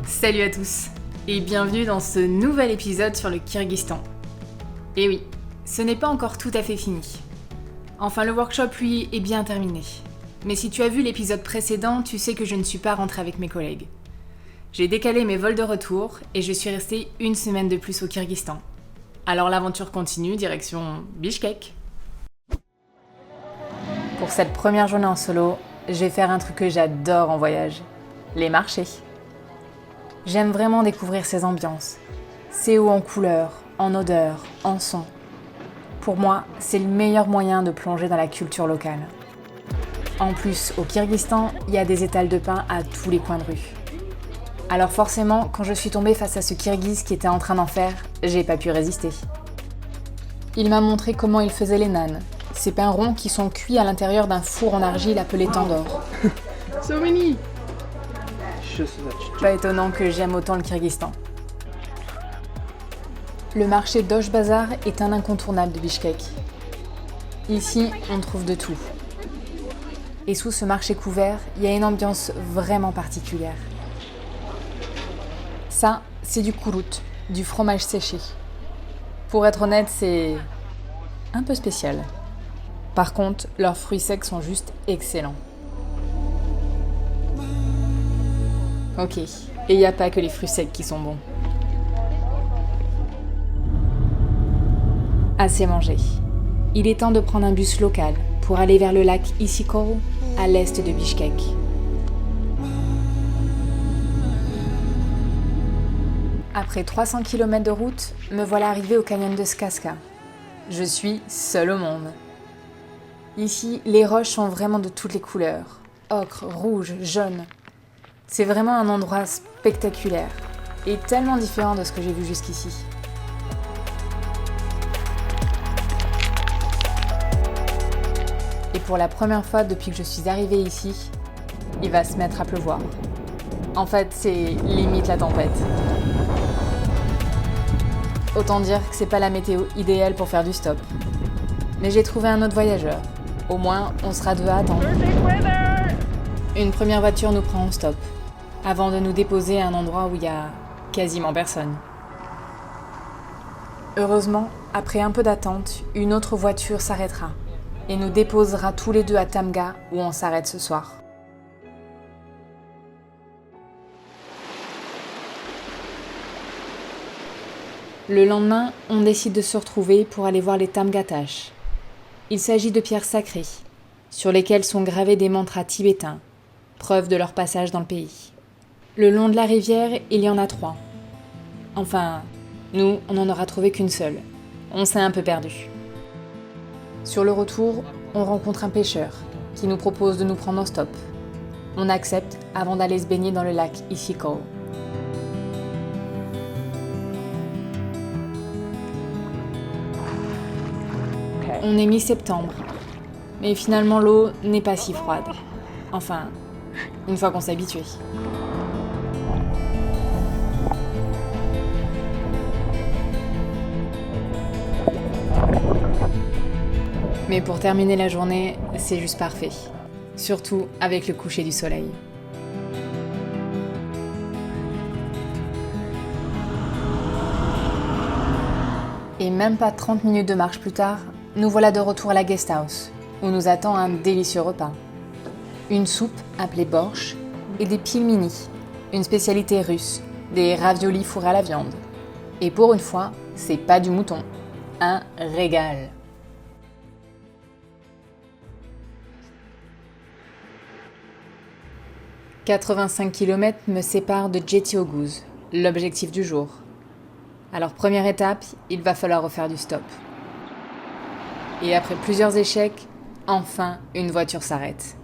Salut à tous et bienvenue dans ce nouvel épisode sur le Kyrgyzstan. Et oui, ce n'est pas encore tout à fait fini. Enfin, le workshop, lui, est bien terminé. Mais si tu as vu l'épisode précédent, tu sais que je ne suis pas rentrée avec mes collègues. J'ai décalé mes vols de retour et je suis restée une semaine de plus au Kyrgyzstan. Alors l'aventure continue, direction Bishkek. Pour cette première journée en solo, je vais faire un truc que j'adore en voyage, les marchés. J'aime vraiment découvrir ces ambiances, ces hauts en couleurs, en odeurs, en sons. Pour moi, c'est le meilleur moyen de plonger dans la culture locale. En plus, au Kyrgyzstan, il y a des étals de pain à tous les coins de rue. Alors forcément, quand je suis tombée face à ce Kirghiz qui était en train d'en faire, j'ai pas pu résister. Il m'a montré comment il faisait les nanes, ces pains ronds qui sont cuits à l'intérieur d'un four en argile appelé tandoor. So many. Pas étonnant que j'aime autant le Kyrgyzstan. Le marché d'Osh Bazar est un incontournable de Bishkek. Ici, on trouve de tout. Et sous ce marché couvert, il y a une ambiance vraiment particulière. Ça, c'est du kourout, du fromage séché. Pour être honnête, c'est un peu spécial. Par contre, leurs fruits secs sont juste excellents. Ok, et il n'y a pas que les fruits secs qui sont bons. Assez mangé. Il est temps de prendre un bus local pour aller vers le lac Issyk-Kul, à l'est de Bishkek. Après 300 km de route, me voilà arrivée au canyon de Skaska. Je suis seule au monde. Ici, les roches sont vraiment de toutes les couleurs. Ocre, rouge, jaune. C'est vraiment un endroit spectaculaire et tellement différent de ce que j'ai vu jusqu'ici. Et pour la première fois depuis que je suis arrivée ici, il va se mettre à pleuvoir. En fait, c'est limite la tempête. Autant dire que c'est pas la météo idéale pour faire du stop. Mais j'ai trouvé un autre voyageur. Au moins, on sera deux à attendre. Une première voiture nous prend en stop, avant de nous déposer à un endroit où il y a quasiment personne. Heureusement, après un peu d'attente, une autre voiture s'arrêtera et nous déposera tous les deux à Tamga où on s'arrête ce soir. Le lendemain, on décide de se retrouver pour aller voir les Tamgatash. Il s'agit de pierres sacrées, sur lesquelles sont gravés des mantras tibétains, preuve de leur passage dans le pays. Le long de la rivière, il y en a 3. Enfin, nous, on n'en aura trouvé qu'une seule. On s'est un peu perdu. Sur le retour, on rencontre un pêcheur qui nous propose de nous prendre en stop. On accepte avant d'aller se baigner dans le lac Issyk-Kul. On est mi-septembre, mais finalement l'eau n'est pas si froide. Enfin, une fois qu'on s'est habitué. Mais pour terminer la journée, c'est juste parfait. Surtout avec le coucher du soleil. Et même pas 30 minutes de marche plus tard, nous voilà de retour à la guest house, où nous attend un délicieux repas. Une soupe appelée borsch et des pilmini, une spécialité russe, des raviolis fourrés à la viande. Et pour une fois, c'est pas du mouton. Un régal. « 85 km me séparent de Jetioguz, l'objectif du jour. Alors première étape, il va falloir refaire du stop. Et après plusieurs échecs, enfin une voiture s'arrête.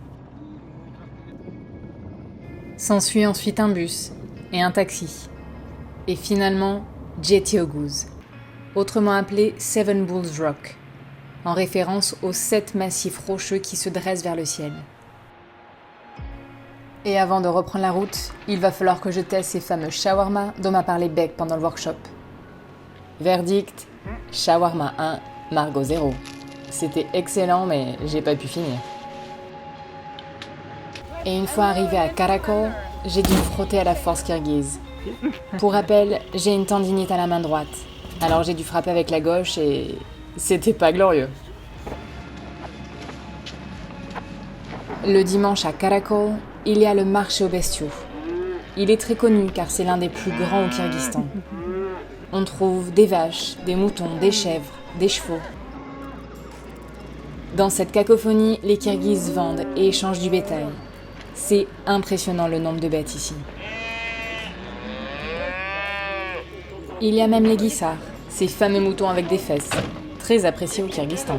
S'ensuit ensuite un bus et un taxi. Et finalement, Jetioguz, autrement appelé Seven Bulls Rock, en référence aux 7 massifs rocheux qui se dressent vers le ciel. Et avant de reprendre la route, il va falloir que je teste ces fameux shawarma dont m'a parlé Beck pendant le workshop. Verdict, shawarma 1, Margot 0. C'était excellent mais j'ai pas pu finir. Et une fois arrivé à Karakol, j'ai dû me frotter à la force kirghize. Pour rappel, j'ai une tendinite à la main droite. Alors j'ai dû frapper avec la gauche et c'était pas glorieux. Le dimanche à Karakol, il y a le marché aux bestiaux. Il est très connu car c'est l'un des plus grands au Kyrgyzstan. On trouve des vaches, des moutons, des chèvres, des chevaux. Dans cette cacophonie, les Kirghizes vendent et échangent du bétail. C'est impressionnant le nombre de bêtes ici. Il y a même les guissards, ces fameux moutons avec des fesses, très appréciés au Kyrgyzstan.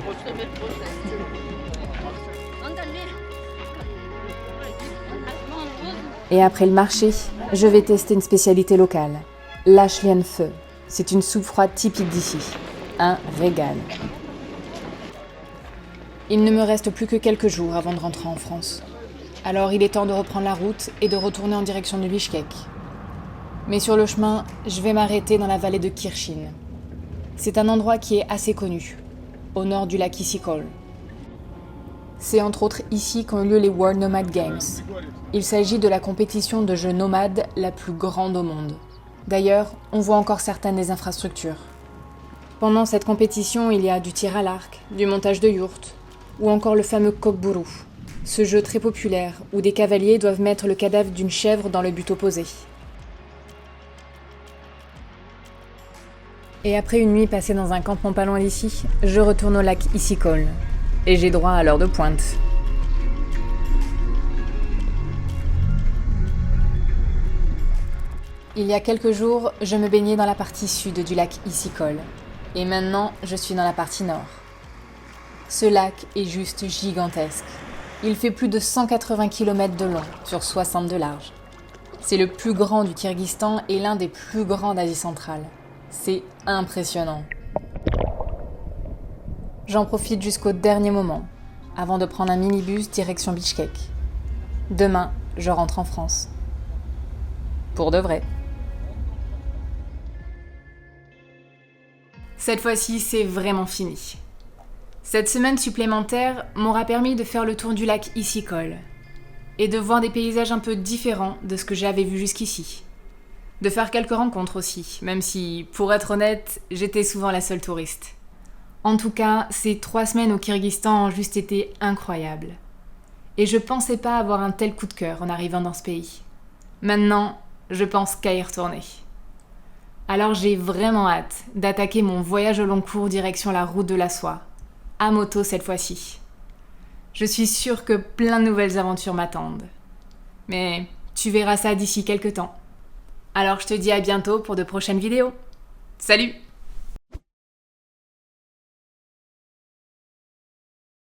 Et après le marché, je vais tester une spécialité locale, l'Ashlien Feu. C'est une soupe froide typique d'ici. Un régal. Il ne me reste plus que quelques jours avant de rentrer en France. Alors il est temps de reprendre la route et de retourner en direction de Bishkek. Mais sur le chemin, je vais m'arrêter dans la vallée de Kirchin. C'est un endroit qui est assez connu, au nord du lac Issyk-Kul. C'est entre autres ici qu'ont eu lieu les World Nomad Games. Il s'agit de la compétition de jeux nomades la plus grande au monde. D'ailleurs, on voit encore certaines des infrastructures. Pendant cette compétition, il y a du tir à l'arc, du montage de yourtes, ou encore le fameux Kokburu, ce jeu très populaire où des cavaliers doivent mettre le cadavre d'une chèvre dans le but opposé. Et après une nuit passée dans un campement pas loin d'ici, je retourne au lac Issyk-Kul. Et j'ai droit à l'heure de pointe. Il y a quelques jours, je me baignais dans la partie sud du lac Issyk-Kul. Et maintenant, je suis dans la partie nord. Ce lac est juste gigantesque. Il fait plus de 180 km de long sur 60 de large. C'est le plus grand du Kyrgyzstan et l'un des plus grands d'Asie centrale. C'est impressionnant. J'en profite jusqu'au dernier moment, avant de prendre un minibus direction Bishkek. Demain, je rentre en France. Pour de vrai. Cette fois-ci, c'est vraiment fini. Cette semaine supplémentaire m'aura permis de faire le tour du lac Issyk-Kul et de voir des paysages un peu différents de ce que j'avais vu jusqu'ici. De faire quelques rencontres aussi, même si, pour être honnête, j'étais souvent la seule touriste. En tout cas, ces 3 semaines au Kyrgyzstan ont juste été incroyables. Et je pensais pas avoir un tel coup de cœur en arrivant dans ce pays. Maintenant, je pense qu'à y retourner. Alors j'ai vraiment hâte d'attaquer mon voyage au long cours direction la route de la soie, à moto cette fois-ci. Je suis sûre que plein de nouvelles aventures m'attendent. Mais tu verras ça d'ici quelques temps. Alors je te dis à bientôt pour de prochaines vidéos. Salut!